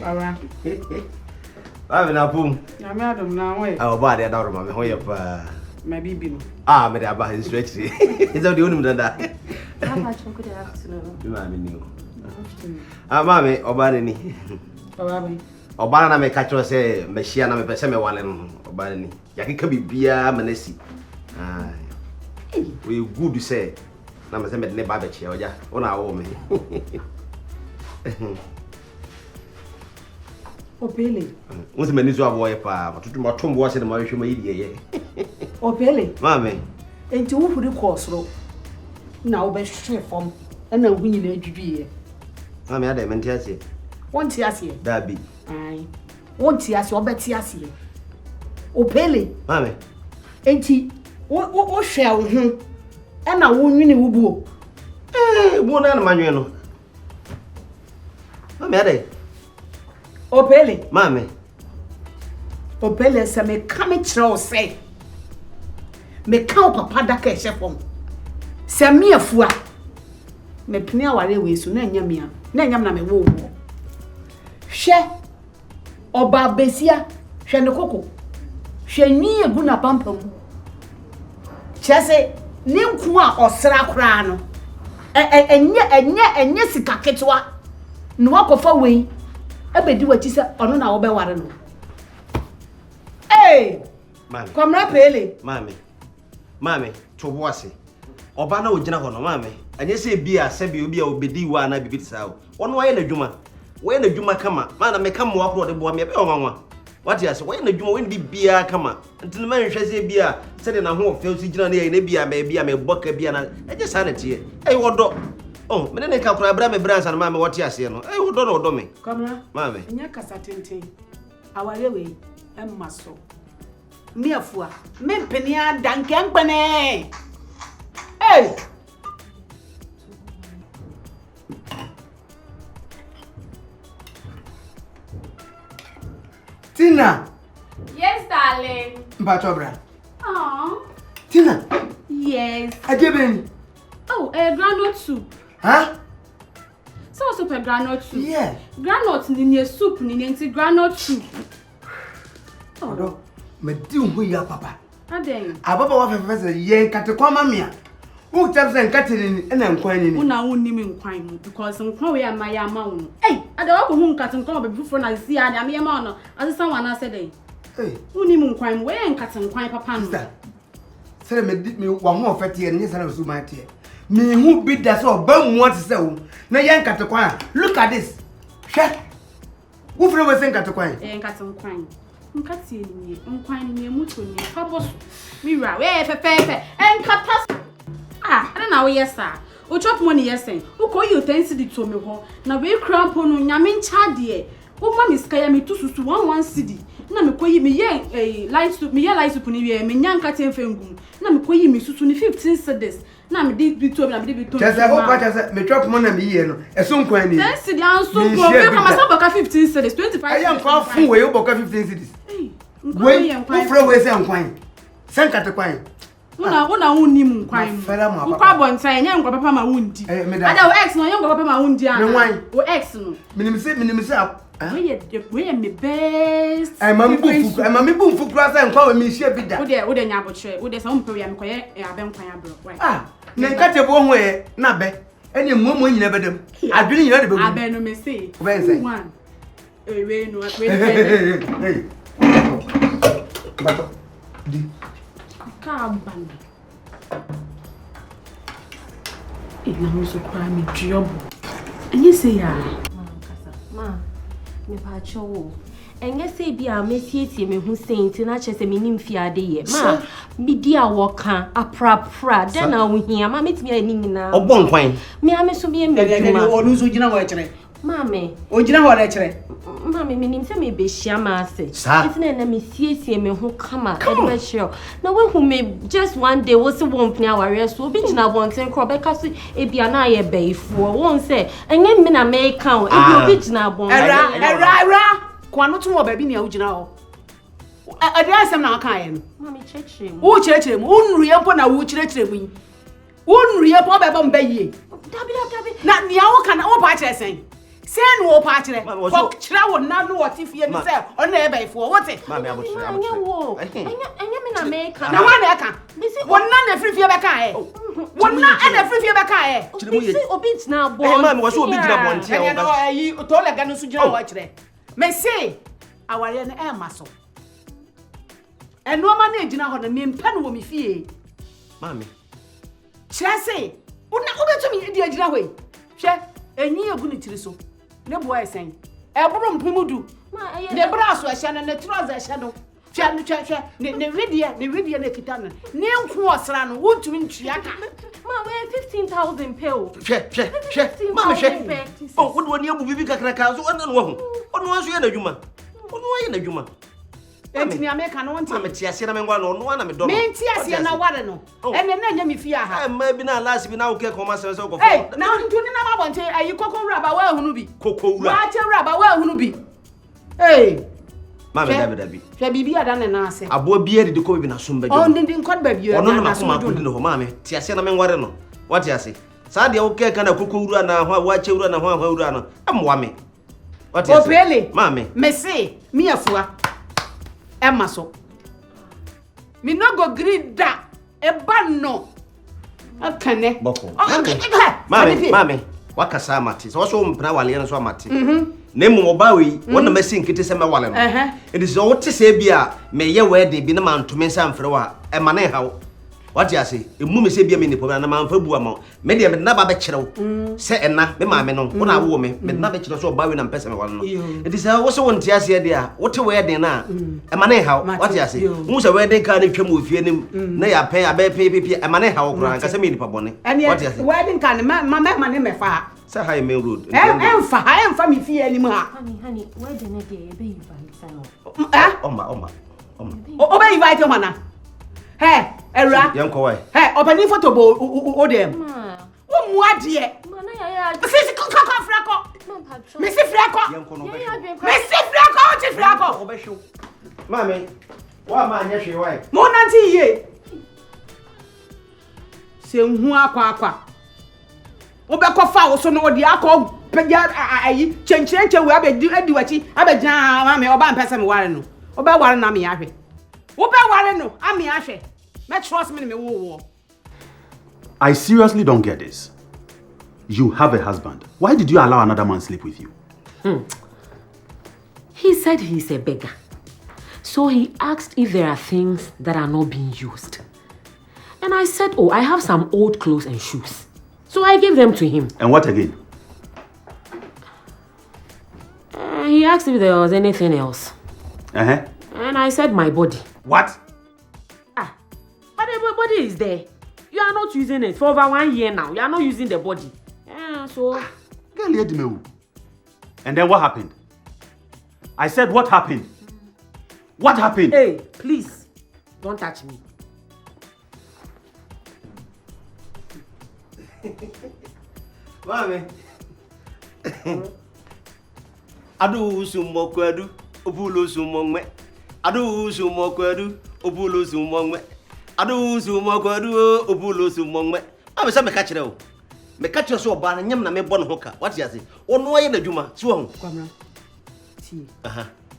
Baba. I'm na pum. Na me adom na we. Oh, body adore ma me ho ye pa. My baby no. Ah, me dey aba his stretch. Is that the only one that? Papa, good afternoon. You ma me ni. Ah, mama, oba ni. Baba me. Oba na me catch you say me share na me pese me wale no. Oba ni. Yakeka bibia manasi. Ah. We good say. Na me say me ne ba be chia oja. Ona wo me. Opele. Won't me nizo aboye pa. Matutu matombo wa se na ma hwe ma yidie ye. Opele. Mama. Enti wo huri kosro. Na wo be hwe fom. Na wo nyina adwudwie. Mama ada me ntiase. Wonti ase. Dabi. Ai. Wonti ase obeti ase. Opele. Mama. Enti wo hwe wo ho. Na wo nwini wo buo. Buo na manwe no. Mama ada. Opele. Mame. Opele se me kame kire o se. Me ka o papa da ka ehefom. Se me afua. Me pini aware we so na nyam ya. Na nyam na me wo wo. Hwe oba besia, hwe ne koko. Hwe nwi egu na pampam. Chese ne nku a osra kra no. Enye sika ketwa. No akofa we. Abedi wachi se ono na wo be ware no. Eh! Mame. Komra pele. Mame, to boase. Oba na ogina ho no mame. Anye se bia se bia obi a obedi wa na bibiti sa wo. Ono waye na dwuma. Waye na dwuma kama. Mana me kam mo akro de boa me be onwanwa. Wati ase waye na dwuma we ndi bia kama. Ntini man hwe se bia se de na ho ofel si gina na ye na bia me boka bia na. Eje sa na tie. Wodo. Oh, me ne ka kura bra me bransa na mame wati ase no. Wodo na wodo me. Komra. Mame. Nya kasa tenten. Aware we emma so. Me afua. Me peni adanke nkpene. Hey! Tina. Yes, darling. Batobra. Oh. Tina. Yes. Ajeben. Oh, granite soup. Huh? So super granite soup. Yeah. Granite ni soup ni nti granite soup. Odo. Me di unhu ya papa. Aden. Ababa wa fefese ye nkate kwa mamia. Who tell say nkate ni na nkwan ni. Una wonni me nkwan mu because nkwan we ama ya ma wo. Hey, ada wa ko hu nkate nkwan be before na si ya na me ma no. Asesa wana se den. Hey. Wonni mu nkwan mu we nkate nkwan papa no. Sere me wa ho ofete ye ni sare su ma tie. Me hu bi da so ba mu ati se wo. Na ye nkate kwa. Look at this. Hwe. Wo fere we se nkate kwa. Nkate nkwan. Nkate ni nkwan ni muto ni pabos. Mira, we fefe. Nkata. Ah, I don't know yes sir. O chop money yes sen. O ko you intensity to me ho. Na we cramp no nyame ncha de. O ma mi skaya me to susu 11 cedi. Na me ko yi me ye light soup, me ye light soup ni we me nyanka temfengum. Na me ko yi me susu ni 15 cedis. Na me di bi to na me di bi to. Chese o kwa chese me chop money me ye no. Eso nkwan ni. 10 cedi an so ko be kama sa boka 15 cedis, 25. Ayan kwa fun we o boka 15 cedis. Nkwan ye nkwan. Wo fere we se nkwan. Se nkate kwan. Una wonni mu nkwan. Nkwa bontan nya nkwa papa ma wundi. Ada o ex no nya nkwa papa ma wundi ana. O ex no. Minim se We ye me best. Ma me bu fu kura se nkwa we me hia bi da. Wo de nya abotre. Wo de se umpe we ya me koye abe nkwan abro. Ah, na nkate bo ho e na be. Ene mmomo nyina bedam. Adwene nyina de begum. Abe no me say. We say. One. We no we. Hey. Bato. Di. Kabana. Ina muso kwa mi job. Enye say ya. Ma, me pa chowo. Enye say bia me tietie me hu senti na chese me nim fiade ye. Ma, bi dia woka aprapra den na wo hia ma metimi ani nyina. Obo nkwan. Me ame so bi me duma. Onu so gina wo kire. Mame. O gina wo le kire. Mame me nim se me be hia ma ase. It's na me siesie me hu kama e be hia. Na we hu me just one day wo se won pnia ware so obi gina bonten kro be ka so e bia na ye Bayifoɔ. Won se enye me na me kan e bi obi gina bon. Era. Kwano to wo ba bi ne a wo gina ho. Ade asem na aka ye no. Mame chechire mu. Wo chechire mu. Unruye mpo na wo chechire mu. Unruye mpo ba ba mba yie. Dabi. Na nia wo kana wo pa chese. Say no patire. For chira wo na no what if you say on na Bayifoɔ. What it? Mami abotre. Anya me na make. Na wa na aka. Won na na frifie beka e. Won na na frifie beka e. Obi tina bo. Mami wo so obi tina bo ntia wo. Na yi to le ga no so jira wo akire. Me say aware na e ma so. Eno ma na ejina ho na me mpa no wo me fie. Mami. Chira say, una obetumi di ejina ho yi. Hwe enyi egu ni tiri so. Ne boa esen. E boro mpimudu. Ne bra so ehia na trouser ehia no. Hwe ne redia ne kitana. Ne nku osra no wontumi ntwia ka. Ma we 15,000 pew. Hwe. Mami hwe. Oh, wo do ni abu bibi kakraka so ona no ho. Ono so ye na dwuma. Ono ye na dwuma. Entini America no wonti. Mami ti ase na me ngwa no ono na me do. Me ti ase na ware no. Ene na nya me fie aha. Ma bi na last bi na wo ke koma se ko fo. Hey, na ntuni na mabonte ayi kokowura ba wa hunu bi. Kokowura. Wa chewura ba wa hunu bi. Hey. Mami David. Hwe bibi ada na ase. Abo bi edi ko bi na so mba. On din nkod ba bi. Ono na makoma ko di no ho mami. Ti ase na me ngware no. What you say? Sa de wo ke kana kokowura na ho wa chewura na ho ahawura no. Amwa me. What you say? Opele. Mami. Me say, me afua. Emma so. Me no go greet da. E ba no. Akane. Boko. Mami. Wakasa amate. So so mpna wale na so amate. Na emu oba we wona masi nkete se me wale no. It is all to say bia me ye wedding bi na mantome nsa mfre wa e ma na hawo. What you say? Emu me se bia me ni problem na manfa bu ama. Me de me na ba be kirew. Se ena me maame no wona wo me na be kirew so oba we na mpese me wale no. It is wo so won tia se dia. Wote wedding na e ma na hawo. What you say? Mu se wedding ka na twam ofie nim na ya pen abe pe e ma na hawo kura nka se me ni pa bone. What you say? Wedding ka na ma ne me fa. Say high main road. Emfa me fie anim ha. Honey, where the neck be invite no. Oma. Oba invite you mana. Hey, era. Yanko why? Hey, opani photo bo o dem. Wo mu ade. Mana ya. Sisi ko frako. Me si frako. Yanko no be. Me si frako, o ti frako. Oba show. Mami, wa ma anya hwe why? Mo nanti ye. Se hu akwa. Obekọ fa wo so no odi akọ pegya ayi chenchenche we abedi wachi abegya ma me oba mpese me ware no oba ware na me ahwe oba ware no ami ahwe me trust me wo. I seriously don't get this. You have a husband. Why did you allow another man sleep with you? He said he's a beggar. So he asked if there are things that are not being used. And I said, oh, I have some old clothes and shoes. So I gave them to him. And what again? He asked if there was anything else. And I said my body. What? But the body is there. You are not using it for over 1 year now. You are not using the body. So... And then what happened? I said what happened? What happened? Hey, please, don't touch me. Mami. Adu sumokwadu, obulo sumongme. Adu sumokwadu, obulo sumongme. Adu sumokwadu, obulo sumongme. Mami say me ka kire o. Me ka kire so oba na nyam na me bo no hoka. What you say? Ono aye na dwuma, so ho. Kwamra. Ti.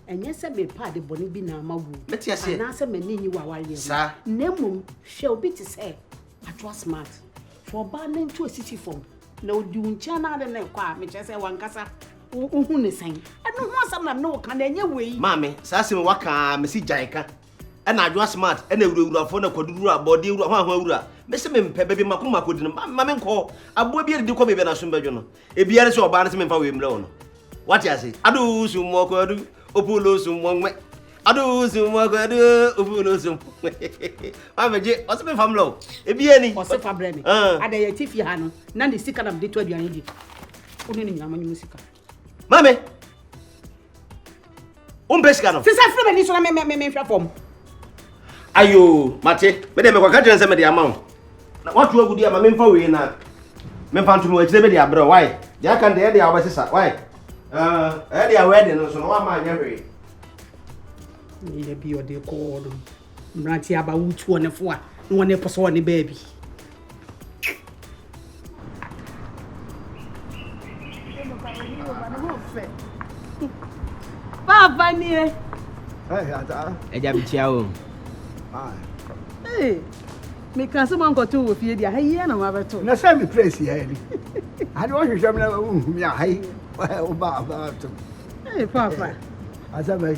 Enye se me pa de boni bi na mawu. Meti ase. Na se me ninyi wa wale. Sa. Nemum hwe obi ti say. Atwa smart. For ba na ntu asiti form. Na odi uncha na de na kwa me chese wankasa. Uhu ne san. Eno ho asam na no ka na enye wei. Mami, sa se me waka me si janka. Ena adwa smart, ena ewura fo na kwaduru abode ewura ho awura. Me se me mpe bebe makoma kodi no. Mami nko. Abo bi edi ko bebe na so mbadwo no. Ebiare se oba na se me mfa we mre wo no. What you say? Adu sumo kwadu, opulo sumo ngwe. Adu sumo kwadu, opulo sumo. Mameje, o se me famlo. Ebie ni. O se fa bre me. Ada ye tifi ha no. Na ni sika na de to aduane di. Oni ni nyama nyu sika. Mame. Sika no. Sisa fre me ni so na me hwa fom. Ayo, mate. Me de me kwaka trense me de ama wo. Na watu agudi ama me mfa we na. Me mfa ntumi wa kire me de abro, why? Ja kan de obasisa, why? Early wedding no so no ma anya hwe. Ni le bi ode ko no. Mranti aba wutu one fo a, no one poso one baby. Papa nie. Eja bichia o. Me kan se man go to wo fie dia. Hayi na ma beto. Na say me praise here ni. Ade wo hwehwem na wo hu me ahai. O ba to. Papa. Asabe.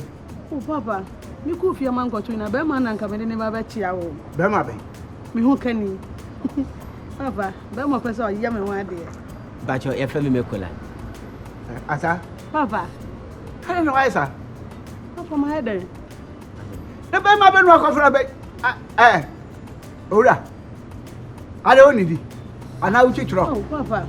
Oh papa, me ku fie man go to na be man na nka me ne ba ba chia wo. Be ma be. Me hu kani. Papa, be mo pese o ye me ho ade. Bacho e fa me mekola. Asa. Papa. Kana no aisa. Papa ma ade. Na be ma be no akofra be. Ora. Ade oni di. Ana uchi tro. Oh papa.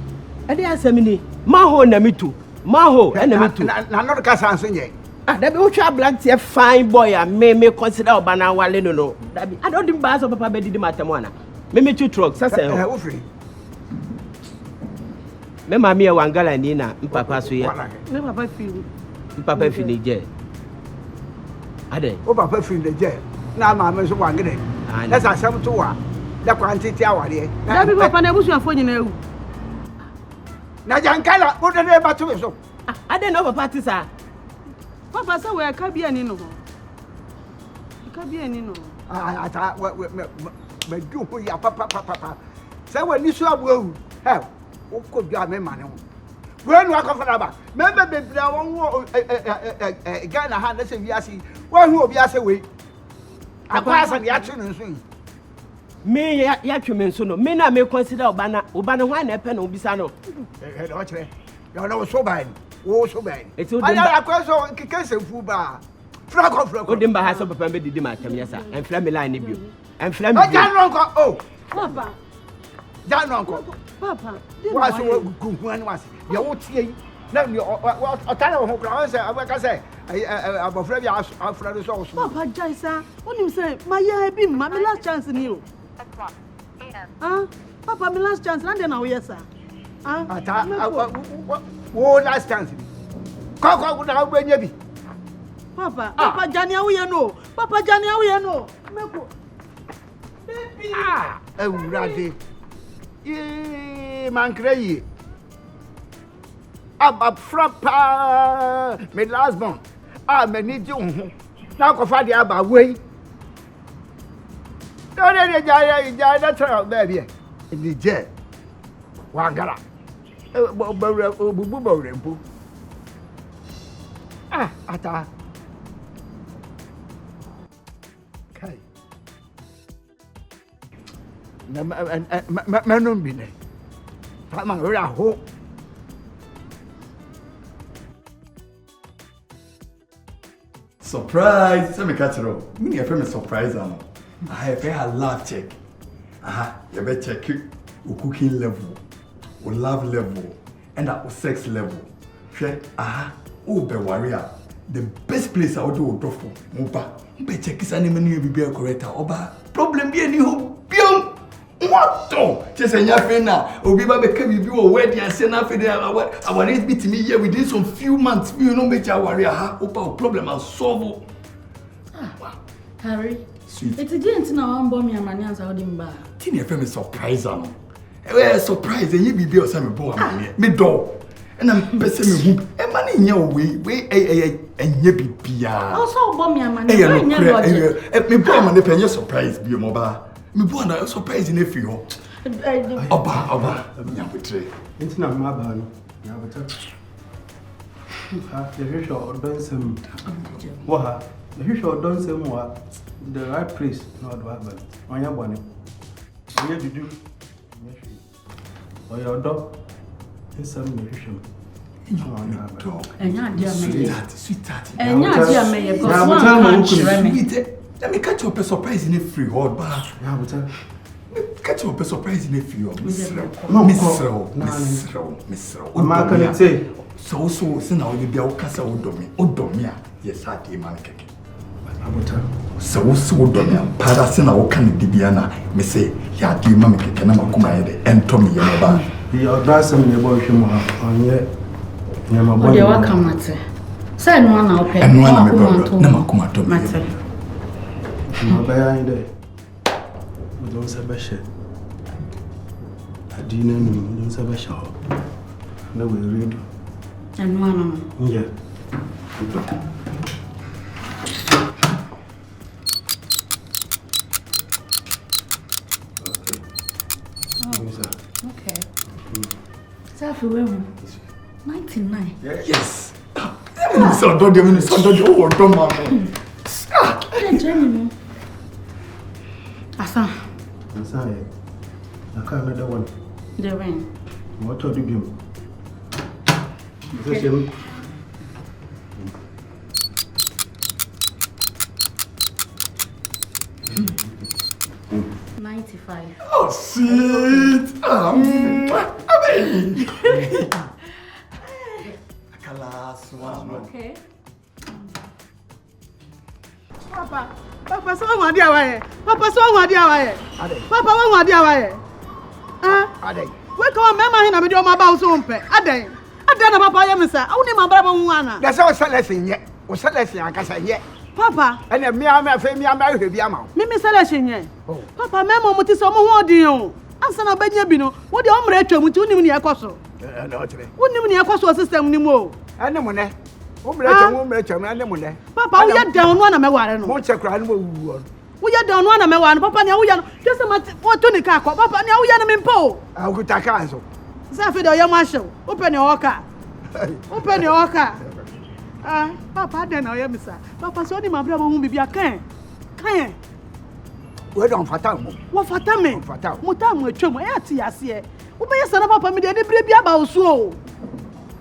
Ade asem ni. Maho na mitu. Maho na mitu. Na no ka san so nye. That be ultra black tea fine boy and me consider obana wale no. That be I don't think bass of papa be did matamwana. Me two trucks say. Wo free. Me mama e wangala ni na papa so ya. Me papa feel. Papa feel je. Ade. O papa free the je. Na mama so wangede. Na sa sam to wa. Da kwantiti aware. Da bi papa na busu afo nyina ewu. Na jankala o de ba to so. Ade no papa ti sa. Papa say we ka bia ni no. Ka bia ni no. Ata me du ho ya papa. Say we ni so abu. He, o ko bia me ma ne ho. We nu akofara ba. Me be bebra won wo Ghana ha na se wiase. Wo hu obi ase we. Akwa asa ya twe no nso. Me ya twe me nso no. Me na me consider obana ho na epe na obisa no. Do kire. Ya na wo so ba ni. Wo so ba ni. Eti o Ala akwa so kike se fu ba. Frako. O dimba ha so papa me didi matam yesa. Enfra me line ni bio. Enfra me. O janro nko. Oh. Papa. Janro nko. Papa. Wa so gungun ani wase. Ya wo tie yi. Na mi o tare ho kra on se abaka se abofra bi afra do so. Papa Jaisa, onim say my year be my last chance ni o. Papa my last chance na dey na wo yes sir. Ata wo last chance. Ko na wo nya bi. Papa Jani awuye no. Papa Jani awuye no. Meko. Baby. Ewurade. Mankre yi. Frappa me last born. Me ni ji ho. Na ko fa de aba wei. Do de ja da tra baby. Ni je. Wangara. Bubu bawrempo. Ata. Kai. Na manum bi ne. Fa man ora ho. Surprise! Say me catch it up. Me need a friend surprise am. I have a laugh check. You better check it. O cooking level, o love level, and o sex level. Share o be warrior. The best place I would do for Moba. Be check is any many be correct. Oba problem be any ho biom. What to? Just a yafe na. Obi ba be come be o wedding and say na fe there. I want it be to me here within some few months. You know be warrior. Opa problem and solve. Harry. Sweet. It's a gent na wan bomb ya mani ansa odi mba. Tin e fẹ́ me surprise am. Surprise and you be o say me bo am me do. And I'm pese me hu. E ma ni nya we enye bibia. Also bomb ya mani. Me bo am na penye surprise bi mo ba. Me bo na surprise na fi ho. Oba. Nya betre. Intina ma ba no. Ya betre. The hwisho odon sem. Wa the hwisho odon sem wa the right place no do happen. Onya bone. Onya dudu. Oya odo. Insem the hwisho. Enya dia me. Sweetheart. Enya dia me ye go so Let me catch you a surprise in a free hold bar. Ya betre. Catch you a surprise in a free hold. Miss Mama can say so now you be okasa odomi yes I dey man keke abota so odomi para se na wo kan dibia na me say ya dey man keke na makoma ye de ento me ye ba the audacity me bo hwe mo onye nyama bo de wa kamate say no na ope eno na me bo na makoma to me no ba ya inde we don say be she adina ni don say be she na we read And one. Yeah. Okay. So if we were 99. Yes. So don't do it. So don't do it. Don't mind. Asa. I can't another one. The rain. What do you do? 95. Oh, sweet. Last one. Okay. Papa, so what do I? Papa, so what do I? Papa, what do I? We come mama hina me do ma ba so mpe. Adan na papa ya misa. Awu ni ma bra ba hu ana. That's how selection ye. O selection akasa ye. Papa. And me fe me hwe bi ama. Me selection ye. Papa me mo muti so mo ho odin o. Ansa na banya bi no. Wo de o mra atwa muti unim ni ekoso. No tire. Unim ni ekoso system ni mo. Ane mo ne. O mra atwa ane mo ne. Papa wo ya down no na me ware no. Mo che kra no wu o. Wo ya down no na me ware no. Papa ne wo ya no. Just ma wo to ni ka ko. Papa ne wo ya no me mpo. A ku ta ka so. Sa fe de o ya ma hyew. Open your oka. Open your oka. Papa den na o ya misa. Papa so ni ma bra bo hu bibia kan. Kan. We don fata mo. Wo fata me. Fata. Mo ta mo atwa mo ya ti ase. Wo be yesa na papa me de bre bia ba osu o.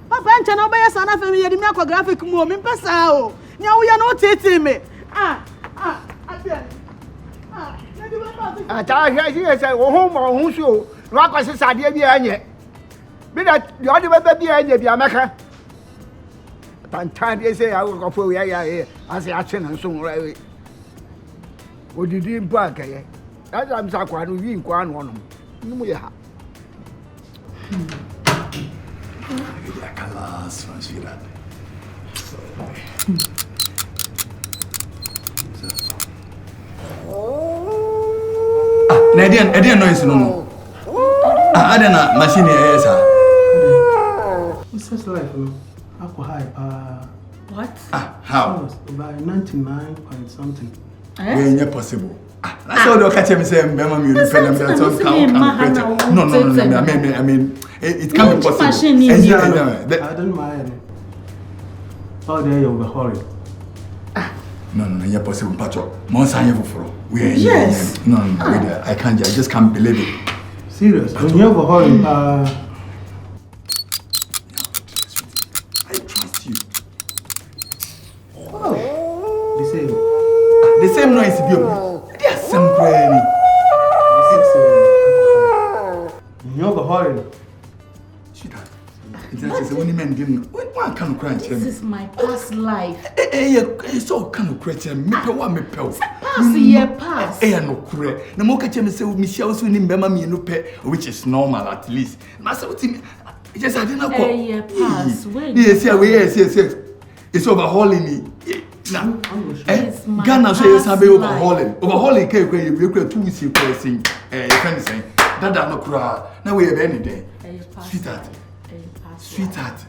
Papa enche na wo be yesa na fe me ye de mi akọ graphic mu o mi pesa o. Nya wo ya na o tete me. Aden. Na di we ba. Ta hwe si say wo hu mo hu so. Wa kwase sade bi anye. Bi da yo de be bi anye bi amaka. Tantan dey say I will go for ya as I action and so right. Odidi mpa akaye. As am sakwa no wi nkwa no no. Numu ye ha. Last one, she ran. Edian noise no. I don't know, machine is What's this life? Ako high. What? How? By 99 point something. When you're possible. That's all the catch me say, Mamma, you defend them. No, I mean, it can't be possible. I don't mind. Oh, there you go, No, you're possible, Patrick. Monsanto for Yes. No, I can't. I just can't believe it. Serious? When you have a hurry, I trust you. Oh, the same noise, beautiful. There's some granny. You have a hurry. It's when men didn't. One can crunch him. This is my past life. It's all kind of question. Me pay. Pass year pass. No correct. No more catch me say Michelle soon in Bema me no pay, which is normal at least. Master just I didn't know. Year pass. Yes. It's overhauling me. Now, Ghana says I be overhauling. Overhauling can you create 2 weeks you saying friend saying that not cry. Now we have any day. Sweetheart.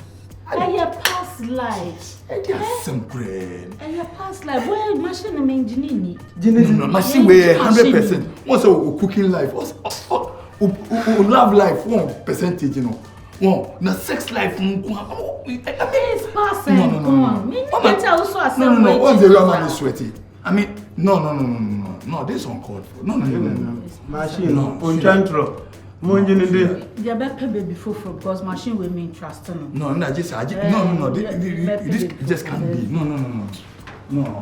Your past life. Some brain. Your past life. Well, machine I'm engineering. No, machine way 100%. What's a cooking life? Love life 1%, you know. Wow, na sex life. It's past and gone. No. What's the real man is sweaty? I mean, no. This one called for. No. Machine, on chantro. They better baby for because machine will mean trust. No. This just can't be. No.